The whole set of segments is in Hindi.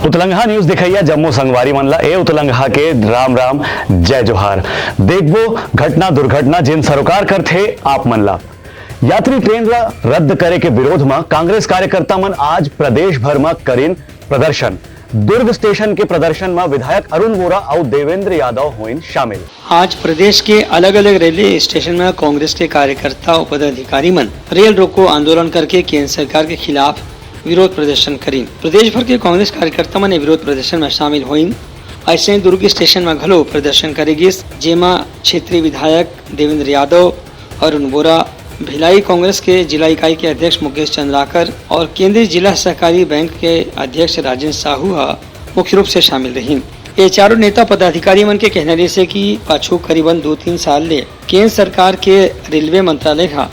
उतलंघा न्यूज दिखाइया जम्मू संगवारी मनला ए उतलंघा के राम राम जय जोहार। देखबो घटना दुर्घटना जिन सरोकार कर थे आप मनला यात्री ट्रेन रद्द करे के विरोध में कांग्रेस कार्यकर्ता मन आज प्रदेश भर में करीन प्रदर्शन। दुर्ग स्टेशन के प्रदर्शन में विधायक अरुण वोरा और देवेंद्र यादव हुए शामिल। आज प्रदेश के अलग अलग रेलवे स्टेशन में कांग्रेस के कार्यकर्ता और पदाधिकारी मन रेल रोको आंदोलन करके केंद्र सरकार के खिलाफ विरोध प्रदर्शन करीन। प्रदेश भर के कांग्रेस कार्यकर्ता मन विरोध प्रदर्शन में शामिल हुईन। ऐसे दुर्ग स्टेशन में घलो प्रदर्शन करेगी, जेमा क्षेत्रीय विधायक देवेंद्र यादव, अरुण वोरा, भिलाई कांग्रेस के जिला इकाई के अध्यक्ष मुकेश चंद्राकर और केंद्रीय जिला सहकारी बैंक के अध्यक्ष राजेंद्र साहू मुख्य रूप से शामिल रही। ये चारों नेता पदाधिकारी मन के कहने से कि पाछू करीबन 2-3 साल ले केंद्र सरकार के रेलवे मंत्रालय का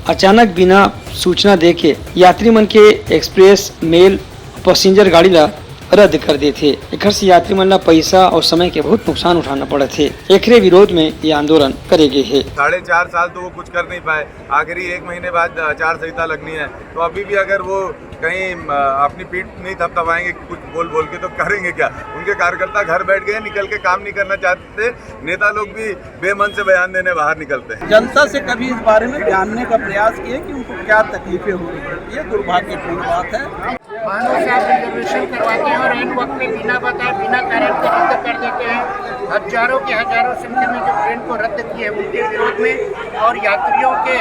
अचानक बिना सूचना दे के यात्री मन के एक्सप्रेस मेल पैसेंजर गाड़ी ला रद्द कर दे थे। एकर से यात्री मन ला पैसा और समय के बहुत नुकसान उठाना पड़े थे। एकरे विरोध में ये आंदोलन करेगे है। 4.5 साल तो वो कुछ कर नहीं पाए, आखिरी 1 महीने बाद आचार संहिता लगनी है, तो अभी भी अगर वो कहीं अपनी पीठ नहीं थपथपाएंगे कुछ बोल बोल के तो करेंगे क्या? उनके कार्यकर्ता घर बैठ गए, निकल के काम नहीं करना चाहते, नेता लोग भी बेमन से बयान देने बाहर निकलते हैं। जनता से कभी इस बारे में जानने का प्रयास किए कि उनको क्या तकलीफें हो रही है, ये दुर्भाग्यपूर्ण बात है। मानो साहब रिजर्वेशन करवाते हैं और एन वक्त में बिना बताए बिना कारण के रद्द कर देते हैं। हजारों संख्या में जो ट्रेन को रद्द की है उनके विरोध में और यात्रियों के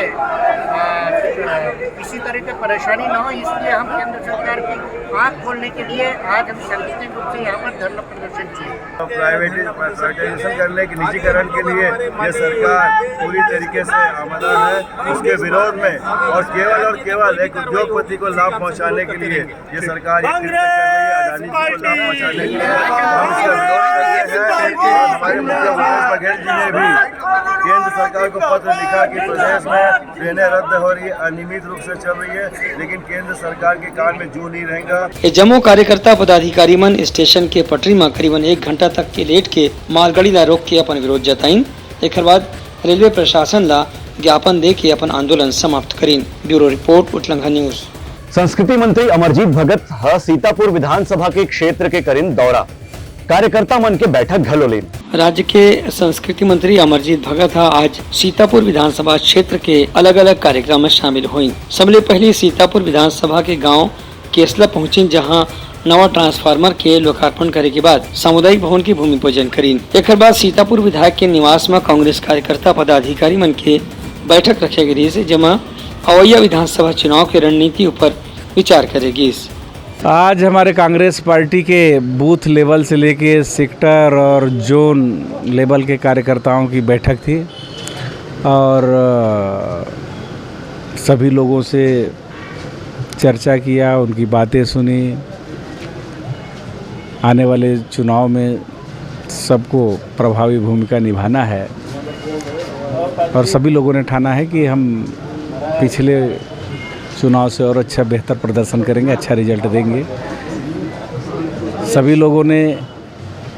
किसी तरह की परेशानी न हो, इसलिए हम केंद्र सरकार की आँख खोलने के लिए आज हम शांतिपूर्ण रूप से यहाँ पर धरना प्रदर्शन किए। प्राइवेटाइजेशन करने के निजीकरण के लिए ये सरकार पूरी तरीके से आमदा है, उसके विरोध में और केवल एक उद्योगपति को लाभ पहुँचाने के लिए ये सरकार ये कृत्य कर रही है। अडानी जी को लाभ पहुँचाने के लिए हम इसका विरोध करते हैं। हमारे मुख्यमंत्री भूपेश बघेल जी ने भी केंद्र सरकार को पत्र लिखा कि प्रदेश में ट्रेनें रद्द हो रही है, अनियमित रूप से चल रही है, लेकिन केंद्र सरकार के कान में जू नहीं रहेगा। जम्मू कार्यकर्ता पदाधिकारी मन स्टेशन के पटरी में करीबन 1 घंटा तक के लेट के मालगाड़ी ला रोक के अपन विरोध जताइन। एक बाद रेलवे प्रशासन ला ज्ञापन दे के अपन आंदोलन समाप्त करीन। ब्यूरो रिपोर्ट उतलंघा न्यूज। संस्कृति मंत्री अमरजीत भगत सीतापुर विधानसभा के क्षेत्र के करीन दौरा, कार्यकर्ता मन के बैठक घलो लेन। राज्य के संस्कृति मंत्री अमरजीत भगत आज सीतापुर विधानसभा क्षेत्र के अलग अलग कार्यक्रम में शामिल हुई। सबले पहले सीतापुर विधानसभा के गांव केसला पहुंची, जहां नवा ट्रांसफार्मर के लोकार्पण करे के बाद सामुदायिक भवन की भूमि पूजन करीन। एक बाद सीतापुर विधायक के निवास में कांग्रेस कार्यकर्ता पदाधिकारी मन के बैठक रखे गई, जमा अवैया विधानसभा चुनाव की रणनीति ऊपर विचार करेगी। आज हमारे कांग्रेस पार्टी के बूथ लेवल से लेके सेक्टर और जोन लेवल के कार्यकर्ताओं की बैठक थी और सभी लोगों से चर्चा किया, उनकी बातें सुनी। आने वाले चुनाव में सबको प्रभावी भूमिका निभाना है और सभी लोगों ने ठाना है कि हम पिछले चुनाव से और अच्छा बेहतर प्रदर्शन करेंगे, अच्छा रिजल्ट देंगे। सभी लोगों ने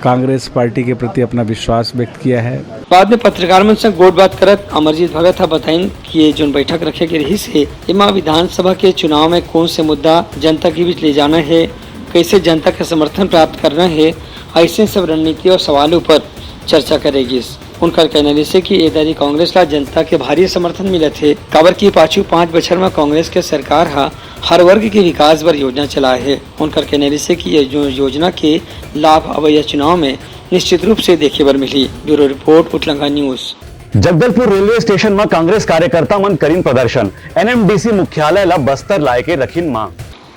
कांग्रेस पार्टी के प्रति अपना विश्वास व्यक्त किया है। बाद में पत्रकार मन से गोट बात करत अमरजीत भगत बताइन कि ये जो बैठक रखे के रही से इमा विधानसभा के चुनाव में कौन से मुद्दा जनता के बीच ले जाना है, कैसे जनता का समर्थन प्राप्त करना है, ऐसे सब रणनीति और सवालों पर चर्चा करेगी। उनका कहना से कि एदारी कांग्रेस ला जनता के भारी समर्थन मिले थे। काबर की पाछू 5 बछर में कांग्रेस के सरकार हर वर्ग के विकास पर योजना चलाए है। उनका कहना से कि ये जो योजना के लाभ अवैया चुनाव में निश्चित रूप से देखे बर मिली। ब्यूरो रिपोर्ट उतलंघा न्यूज। जगदलपुर रेलवे स्टेशन में कांग्रेस कार्यकर्ता मन करीन प्रदर्शन, एनएमडीसी मुख्यालय ला बस्तर लाए के रखीन मांग।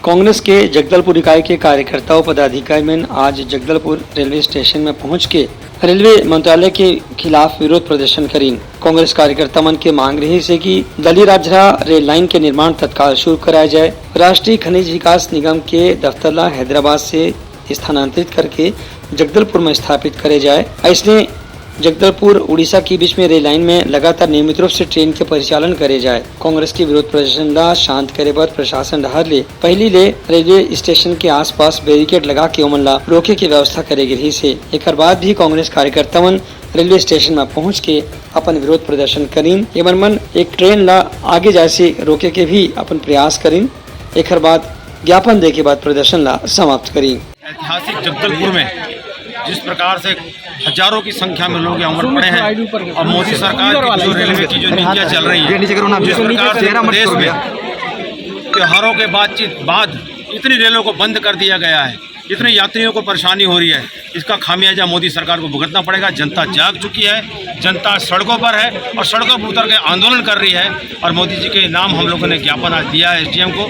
कांग्रेस के जगदलपुर इकाई के कार्यकर्ताओं पदाधिकारी में आज जगदलपुर रेलवे स्टेशन में पहुंच के रेलवे मंत्रालय के खिलाफ विरोध प्रदर्शन करीन। कांग्रेस कार्यकर्ता मन के मांग रही से कि दली राजरा रेल लाइन के निर्माण तत्काल शुरू कराया जाए, राष्ट्रीय खनिज विकास निगम के दफ्तर ला हैदराबाद से स्थानांतरित करके जगदलपुर में स्थापित करे जाए। ऐसे जगदलपुर उड़ीसा के बीच में रेल लाइन में लगातार नियमित रूप से ट्रेन के परिचालन करे जाए। कांग्रेस के विरोध प्रदर्शन ला शांत करे बाद प्रशासन डहर ले पहली ले रेलवे स्टेशन के आसपास बैरिकेड लगा के ओमन ला रोके की व्यवस्था करे गई से। एक बाद भी कांग्रेस कार्यकर्ता मन रेलवे स्टेशन में पहुंच के अपन विरोध प्रदर्शन करीन। एमन मन एक ट्रेन ला आगे जाए से रोके के भी अपन प्रयास करीन। एक बाद ज्ञापन दे के बाद प्रदर्शन ला समाप्त करी। ऐतिहासिक जगदलपुर में जिस प्रकार से हजारों की संख्या में लोग यहाँ उमड़ पड़े हैं और मोदी सरकार की जो रेलवे की जो नीतियाँ चल रही है, जिस प्रकार से प्रदेश में त्योहारों के बाद इतनी रेलों को बंद कर दिया गया है, इतने यात्रियों को परेशानी हो रही है, इसका खामियाजा मोदी सरकार को भुगतना पड़ेगा। जनता जाग चुकी है, जनता सड़कों पर है और सड़कों पर उतर के आंदोलन कर रही है और मोदी जी के नाम हम लोगों ने ज्ञापन आज दिया है एसडीएम को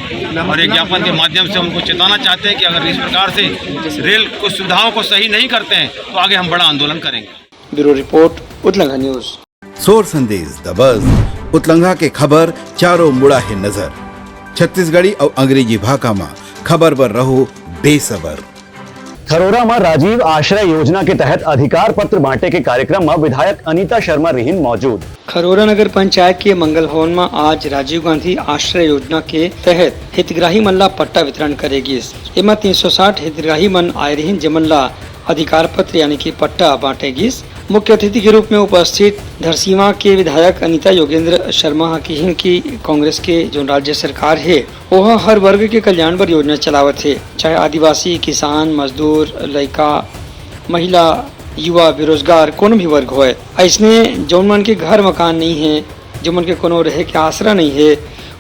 और एक ज्ञापन के माध्यम से उनको चेताना चाहते हैं कि अगर इस प्रकार से रेल को सुविधाओं को सही नहीं करते हैं तो आगे हम बड़ा आंदोलन करेंगे। ब्यूरो रिपोर्ट उतलंघा न्यूज। सोर संदेश द बज़ उतलंघा के खबर चारों मुड़ा है नजर। छत्तीसगढ़ी और अंग्रेजी भाषा में खबर पर रहो बेसबर। खरोरा में राजीव आश्रय योजना के तहत अधिकार पत्र बांटे के कार्यक्रम में विधायक अनीता शर्मा रिहिन मौजूद। खरोरा नगर पंचायत के मंगल भवन में आज राजीव गांधी आश्रय योजना के तहत हितग्राही मन ला पट्टा वितरण करेगी। एमा 360 हितग्राही मन आए रिहिन जेमन ला अधिकार पत्र यानी कि पट्टा बांटेगी। मुख्य अतिथि के रूप में उपस्थित धरसीवा के विधायक अनीता योगेंद्र शर्मा कहिन की कांग्रेस के जो राज्य सरकार है वह हर वर्ग के कल्याण पर योजना चलावत है, चाहे आदिवासी, किसान, मजदूर, लड़का, महिला, युवा, बेरोजगार कोनो भी वर्ग होए। ऐसने जो मन के घर मकान नहीं है, जो मन के कोनो रहे के आसरा नहीं है,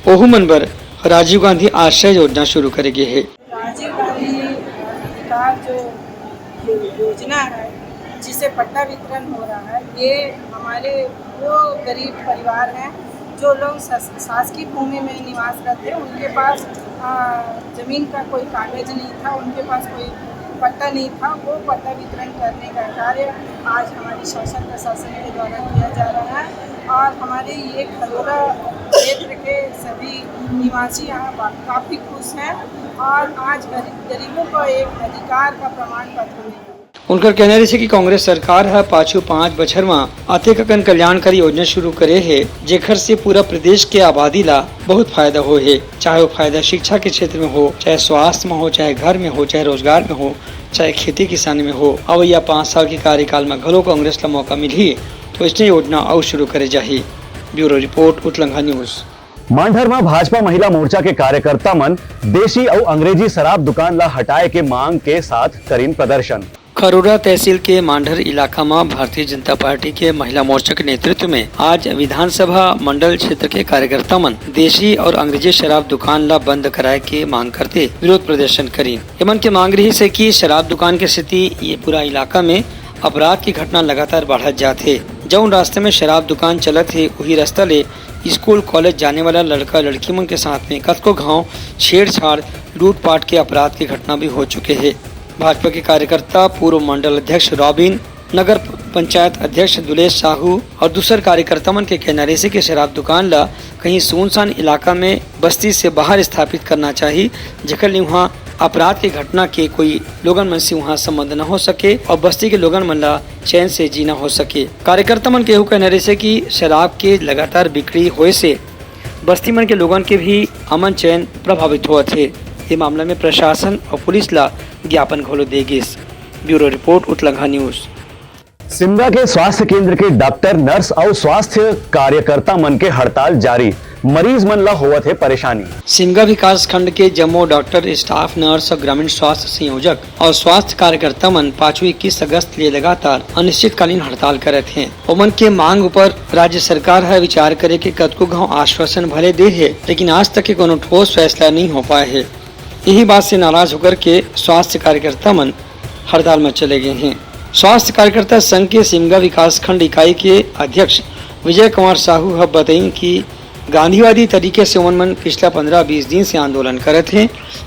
ओहू मन पर राजीव गांधी आश्रय योजना शुरू करेगी है। राजीव गांधी अधिकार जो योजना है जिसे पट्टा वितरण हो रहा है, ये हमारे वो गरीब परिवार हैं जो लोग शासकीय भूमि में निवास करते हैं, उनके पास ज़मीन का कोई कागज नहीं था, उनके पास कोई पट्टा नहीं था, वो पट्टा वितरण करने का कार्य आज हमारी शासन प्रशासन के द्वारा किया जा रहा है। और हमारे ये खरोरा क्षेत्र के सभी निवासी यहाँ काफ़ी खुश हैं और आज गरीबों को एक अधिकार का प्रमाण पत्र मिला। उनका कहना है कि कांग्रेस सरकार है पाछू 5 बछर में अतेकन कल्याणकारी योजना शुरू करे है जेखर से पूरा प्रदेश के आबादी ला बहुत फायदा हो है, चाहे वो फायदा शिक्षा के क्षेत्र में हो, चाहे स्वास्थ्य में हो, चाहे घर में हो, चाहे रोजगार में हो, चाहे खेती किसानी में हो। अब या 5 साल के कार्यकाल में घलो कांग्रेस ला मौका मिली तो इसने योजना और शुरू करे जाही। ब्यूरो रिपोर्ट उतलंघा न्यूज। मांढर में भाजपा महिला मोर्चा के कार्यकर्ता मन देशी और अंग्रेजी शराब दुकान ला हटाए के मांग के साथ करीन प्रदर्शन। खरोरा तहसील के मांढर इलाका में भारतीय जनता पार्टी के महिला मोर्चा के नेतृत्व में आज विधानसभा मंडल क्षेत्र के कार्यकर्ता मन देशी और अंग्रेजी शराब दुकान ला बंद कराए के मांग करते विरोध प्रदर्शन करी। एमन के मांग रही से कि शराब दुकान की स्थिति ये पूरा इलाका में अपराध की घटना लगातार बढ़त जाते। जौन रास्ते में शराब दुकान चलत है वही रास्ता ले स्कूल कॉलेज जाने वाला लड़का लड़की मन के साथ में कतको गाँव छेड़छाड़ लूटपाट के अपराध की घटना भी हो चुके हैं। भाजपा के कार्यकर्ता पूर्व मंडल अध्यक्ष रॉबिन, नगर पंचायत अध्यक्ष दुलेश साहू और दूसरे कार्यकर्ता मन के कहना से कि शराब दुकान ला कहीं सुनसान इलाका में बस्ती से बाहर स्थापित करना चाहिए जेकर वहाँ अपराध की घटना के कोई लोगन मन से वहाँ संबंध न हो सके और बस्ती के लोगन मन ला चैन से जीना हो सके। कार्यकर्ता मन के कहना से कि शराब के लगातार बिक्री होए से बस्ती मन के लोगन के भी अमन चैन प्रभावित हुआ थे। ये मामला में प्रशासन और पुलिस ला ज्ञापन घोलो देगी। ब्यूरो रिपोर्ट उतलंघा न्यूज। सिमरा के स्वास्थ्य केंद्र के डॉक्टर, नर्स और स्वास्थ्य कार्यकर्ता मन के हड़ताल जारी, मरीज मन ला होवत है परेशानी। सिमगा विकास खंड के जम्मू डॉक्टर, स्टाफ नर्स और ग्रामीण स्वास्थ्य संयोजक और स्वास्थ्य कार्यकर्ता मन 5-21 अगस्त लिए लगातार अनिश्चितकालीन हड़ताल करे थे। उमन के मांग पर राज्य सरकार है विचार करे के कतको गाँव आश्वासन भले दे है लेकिन आज तक के कोनो ठोस फैसला नहीं हो पाए है। यही बात से नाराज होकर के स्वास्थ्य कार्यकर्ता मन हड़ताल में चले गए हैं। स्वास्थ्य कार्यकर्ता संघ के सिमगा विकास खंड इकाई के अध्यक्ष विजय कुमार साहू have बताई कि गांधीवादी तरीके से उन मन पिछला 15-20 दिन से आंदोलन करे थे।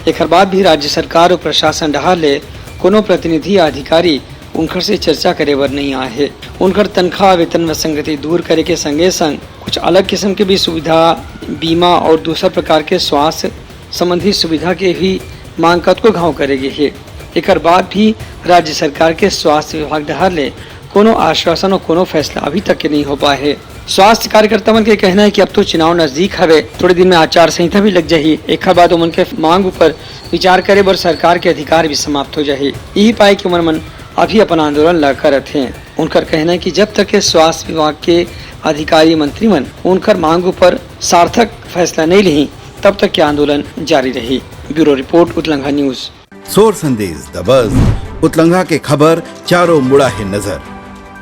एक बाद भी राज्य सरकार और प्रशासन डहार ले कोनो प्रतिनिधि या अधिकारी उनकर से चर्चा करे बर नहीं आए है। उनकर तनख्वाह वेतन विसंगति दूर करे के संगे संग कुछ अलग किस्म के भी सुविधा, बीमा और दूसरा प्रकार के स्वास्थ्य संबंधी सुविधा के भी मांग कतको घाव करेगी है। एक बाद भी राज्य सरकार के स्वास्थ्य विभाग डहार ले कोनो आश्वासन और कोनो फैसला अभी तक के नहीं हो पाए है। स्वास्थ्य कार्यकर्ता मन के कहना है कि अब तो चुनाव नजदीक हवे, थोड़े दिन में आचार संहिता भी लग जाही। एक बाद उमन के मांग पर विचार करे बर सरकार के अधिकार भी समाप्त हो जाही। यही पाए कि उमन अभी अपन आंदोलन ला करत हैं। उनकर कहना है कि जब तक के स्वास्थ्य विभाग के अधिकारी मंत्री मन उनकर मांग पर सार्थक फैसला नहीं ली तब तक के आंदोलन जारी रही। ब्यूरो रिपोर्ट उतलंघा न्यूज। सोर संदेश द बज़ उतलंघा के खबर चारों मुड़ा है नजर।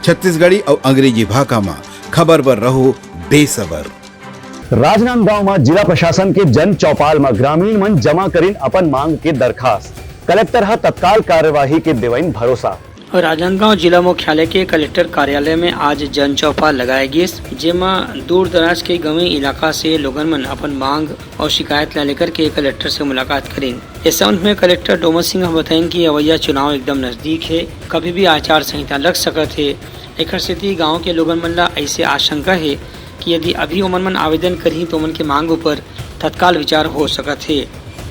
छत्तीसगढ़ी और अंग्रेजी भाषा में खबर पर रहो बेसबर। राजनांदगांव में जिला प्रशासन के जन चौपाल में ग्रामीण मन जमा करीन अपन मांग के दरखास्त। कलेक्टर हा तत्काल कार्यवाही के देवईन भरोसा। राजनांदगांव जिला मुख्यालय के कलेक्टर कार्यालय में आज जन चौपाल लगाए गिस, जेमा दूर दराज के गंवे इलाका से लोगन मन अपन मांग और शिकायत ला लेकर के कलेक्टर से मुलाकात करें। इस संबंध में कलेक्टर डोमन सिंह बताएं कि अवैया चुनाव एकदम नजदीक है, कभी भी आचार संहिता लग सकत है। एक स्थिति गाँव के लोगन मन ला ऐसे आशंका है कि यदि अभी ओमन मन आवेदन करही तो ओमन के मांग ऊपर तत्काल विचार हो सकत है।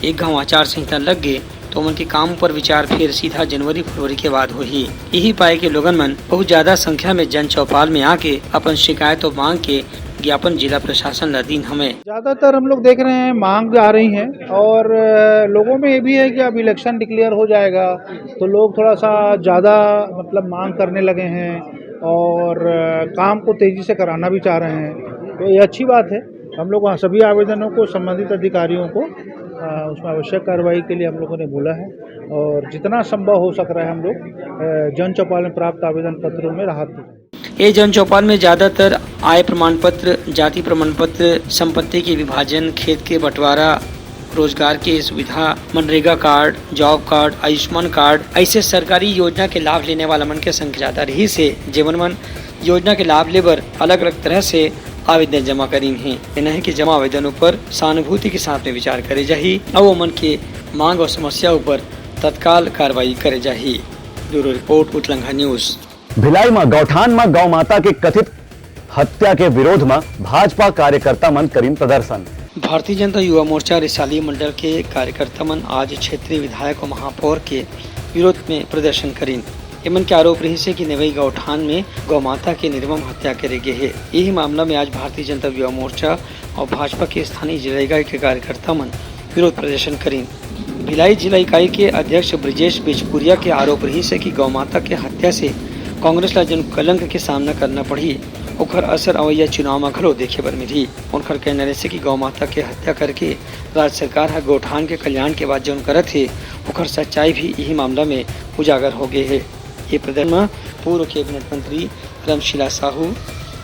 एक गाँव आचार संहिता लग गए तो उनके के काम पर विचार फिर सीधा जनवरी फरवरी के बाद हुई। यही पाए के लोगन मन बहुत ज्यादा संख्या में जन चौपाल में आके अपन शिकायत और मांग के ज्ञापन जिला प्रशासन ला दीन। हमें ज़्यादातर हम लोग देख रहे हैं मांग आ रही हैं और लोगों में ये भी है कि अब इलेक्शन डिक्लेयर हो जाएगा तो लोग थोड़ा सा ज़्यादा मतलब मांग करने लगे हैं और काम को तेज़ी से कराना भी चाह रहे हैं, तो ये अच्छी बात है। हम लोग वहाँ सभी आवेदनों को संबंधित अधिकारियों को उसमें आवश्यक कार्रवाई के लिए हम लोगों ने बोला है और जितना संभव हो सक रहा है हम लोग जन चौपाल में प्राप्त आवेदन पत्रों में राहत दें। ये जन चौपाल में ज्यादातर आय प्रमाण पत्र, जाति प्रमाण पत्र, संपत्ति के विभाजन, खेत के बंटवारा, रोजगार की सुविधा, MNREGA card, job card, Ayushman card, ऐसे सरकारी योजना के लाभ लेने वाला मन के संख्या ज्यादा रही से जीवन मन योजना के लाभ लेबर अलग अलग तरह से आवेदन जमा करी हैं। कहना है कि जमा आवेदनों पर सहानुभूति के साथ में विचार करे जाही और वो मन के मांग और समस्या ऊपर तत्काल कार्रवाई करे जाही। ब्यूरो रिपोर्ट उतलंघा न्यूज। भिलाई में गौठान में गौ माता के कथित हत्या के विरोध में भाजपा कार्यकर्ता मन करीन प्रदर्शन। भारतीय जनता युवा मोर्चा रिसाली मंडल के कार्यकर्ता मन आज क्षेत्रीय विधायक और महापौर के विरोध में प्रदर्शन करीन। एमन के आरोप रही से कि नेवई गौठान में गौ माता की निर्मम हत्या करे गए है। यही मामला में आज भारतीय जनता युवा मोर्चा और भाजपा के स्थानीय जिला इकाई के कार्यकर्ता मन विरोध प्रदर्शन करीन। भिलाई जिला इकाई के अध्यक्ष ब्रिजेश बिजपुरिया के आरोप रही से कि गौ माता के हत्या से कांग्रेस ला जन कलंक के सामना करना पड़ी, ओखर असर अवैया चुनाव में घलो देखे बर मिली। उनकर कहना रहे से कि गौ माता के हत्या करके राज्य सरकार है गौठान के कल्याण के बाद जौन करत है ओखर सच्चाई भी यही मामला में उजागर हो गए है। ये प्रदर्शन में पूर्व कैबिनेट मंत्री रमशीला साहू,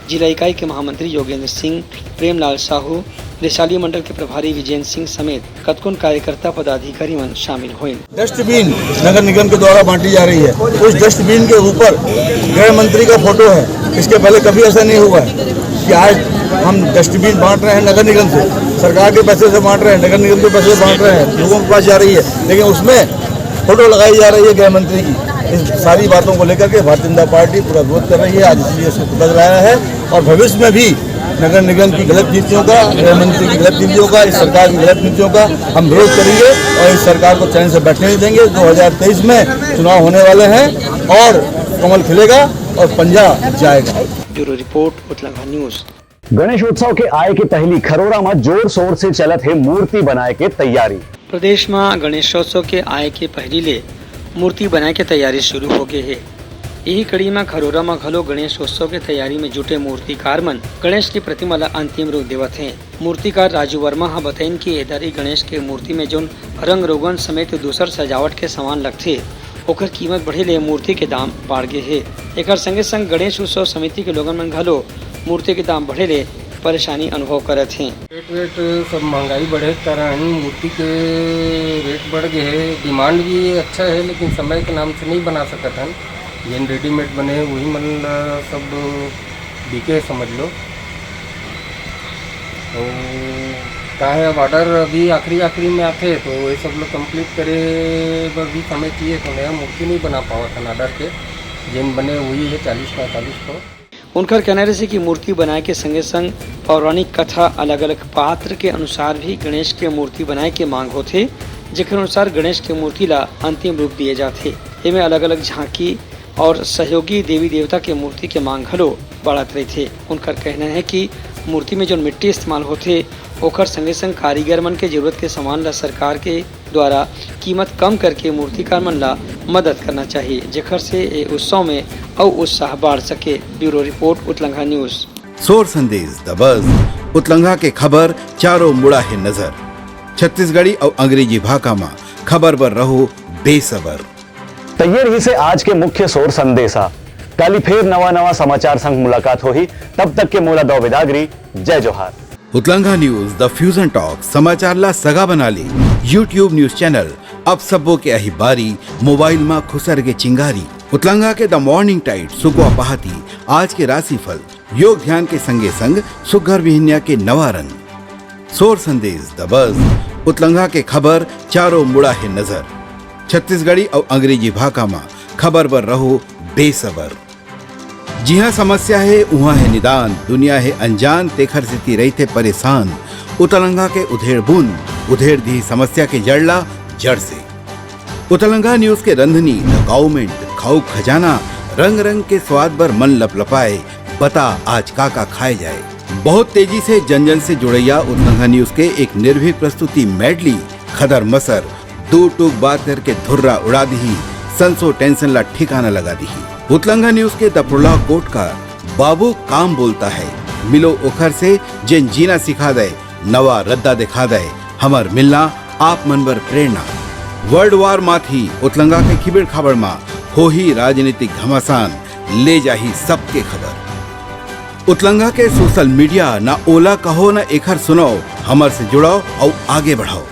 जिला इकाई के महामंत्री योगेंद्र सिंह, प्रेमलाल साहू, रिसाली मंडल के प्रभारी विजय सिंह समेत कतकुन कार्यकर्ता पदाधिकारी मन शामिल हुए। डस्टबिन नगर निगम के द्वारा बांटी जा रही है, उस डस्टबिन के ऊपर गृह मंत्री का फोटो है। इसके पहले कभी ऐसा नहीं हुआ है कि आज हम डस्टबिन बांट रहे हैं नगर निगम से, सरकार के पैसे से बांट रहे हैं, नगर निगम के पैसे से बांट रहे हैं, लोगों के पास जा रही है, लेकिन उसमें फोटो लगाई जा रही है गृह मंत्री की। इस सारी बातों को लेकर के भारतीय जनता पार्टी पूरा विरोध कर रही है। आज इसलिए इसको बदलाया है और भविष्य में भी नगर निगम की गलत नीतियों का, गृह मंत्री की गलत नीतियों का, इस सरकार की गलत नीतियों का हम विरोध करेंगे और इस सरकार को चैन से बैठने नहीं देंगे। 2023 में चुनाव होने वाले हैं और कमल खिलेगा और पंजा जाएगा। ब्यूरो रिपोर्ट उतलंघा न्यूज। गणेशोत्सव के आय के पहली खरोरा में जोर शोर से चलत है मूर्ति बनाए के तैयारी। प्रदेश में गणेशोत्सव के आय के पहली मूर्ति बनाए के तैयारी शुरू हो गई है। यही कड़ी में खरोरा में घलो गणेशोत्सव के तैयारी में जुटे मूर्तिकार मन गणेश की प्रतिमा ला अंतिम रूप देवत हैं। मूर्तिकार राजू वर्मा हा बताइन कि एदारी गणेश के मूर्ति में जोन रंग रोगन समेत दूसर सजावट के सामान लगथे ओकर कीमत बढ़े ले मूर्ति के दाम बढ़ गए है। एक संगे संग गणेश उत्सव समिति के लोगन मन घलो मूर्ति के दाम बढ़े ले परेशानी अनुभव करत हैं। रेट सब महंगाई बढ़े कारण मूर्ति के रेट बढ़ गए है। डिमांड भी अच्छा है लेकिन समय के नाम से नहीं बना सकत हन। जिन रेडीमेड बने वही मन सब बिके समझ लो। तो का है अब ऑर्डर अभी आखिरी में आते तो ये सब लोग कंप्लीट करे बर भी समय चाहिए, तो नया मूर्ति नहीं बना पावा था ऑर्डर के जिन बने वही है 40-45 को। उनका कहना है कि मूर्ति बनाए के संगे संग पौराणिक कथा अलग अलग पात्र के अनुसार भी गणेश के मूर्ति बनाए के मांग होते, जेकर अनुसार गणेश के मूर्ति ला अंतिम रूप दिए जाते। इनमें अलग अलग झांकी और सहयोगी देवी देवता के मूर्ति के मांग घलो बढ़त रही थे। उनका कहना है कि मूर्ति में जो मिट्टी इस्तेमाल होते ओकर संगे संग कारीगर मन के जरूरत के सामान ला सरकार के द्वारा कीमत कम करके मूर्तिकार मन ला मदद करना चाहिए, जेकर से ये उत्सव में और उत्साह बढ़ सके। ब्यूरो रिपोर्ट उतलंघा न्यूज। सोर संदेश द बज़ उतलंघा के खबर चारों मुड़ा है नजर। छत्तीसगढ़ी और अंग्रेजी भाषा में खबर पर रहो बेसबर। तैयार ही से आज के मुख्य सोर संदेशा कल फिर नवा समाचार संग मुलाकात हो ही, तब तक के मोला दो विदागरी। जय जोहार। उतलंघा न्यूज द फ्यूजन टॉक समाचार ला सगा बना ली। यूट्यूब न्यूज चैनल अब सबो के अही बारी मोबाइल में खुसर के चिंगारी। उतलंघा के द मॉर्निंग टाइट सुगवा पहाती आज के राशिफल योग ध्यान के संगे संग सुघर विहिन्या के नवा रंग सोर संदेश द बज। उतलंघा के खबर चारों मुड़ा है नजर। छत्तीसगढ़ी और अंग्रेजी भाषा में खबर पर रहो बेसबर। जी हाँ, समस्या है वहाँ है निदान, दुनिया है अनजान तेखर स्थिति रही थे परेशान। उतलंघा के उधेड़ बूंद उधेड़ दी समस्या के जड़ला जड़ से। उतलंघा न्यूज के रंधनी द गवर्नमेंट खाऊ खजाना रंग रंग के स्वाद पर मन लपलपाए, बता आज का खाए जाए। बहुत तेजी से जन जन से जुड़ैया उतलंघा न्यूज के एक निर्भीक प्रस्तुति मेडली खदर मसर दो टूक बात करके धुर्रा उड़ा दी, संसो टेंशन ला ठिकाना लगा दी। उतलंघा न्यूज के दपुला कोट का बाबू काम बोलता है, मिलो ओखर से जिन जीना सिखा दे, नवा रद्दा दिखा दे, हमार मिलना आप मन बर प्रेरणा। वर्ल्ड वार माथी उतलंघा के खिबड़ खबर मा हो ही राजनीतिक घमासान, ले जाही सबके खबर। उतलंघा के सोशल मीडिया ना ओला कहो ना एखर सुनाओ, हमर से जुड़ाओ और आगे बढ़ाओ।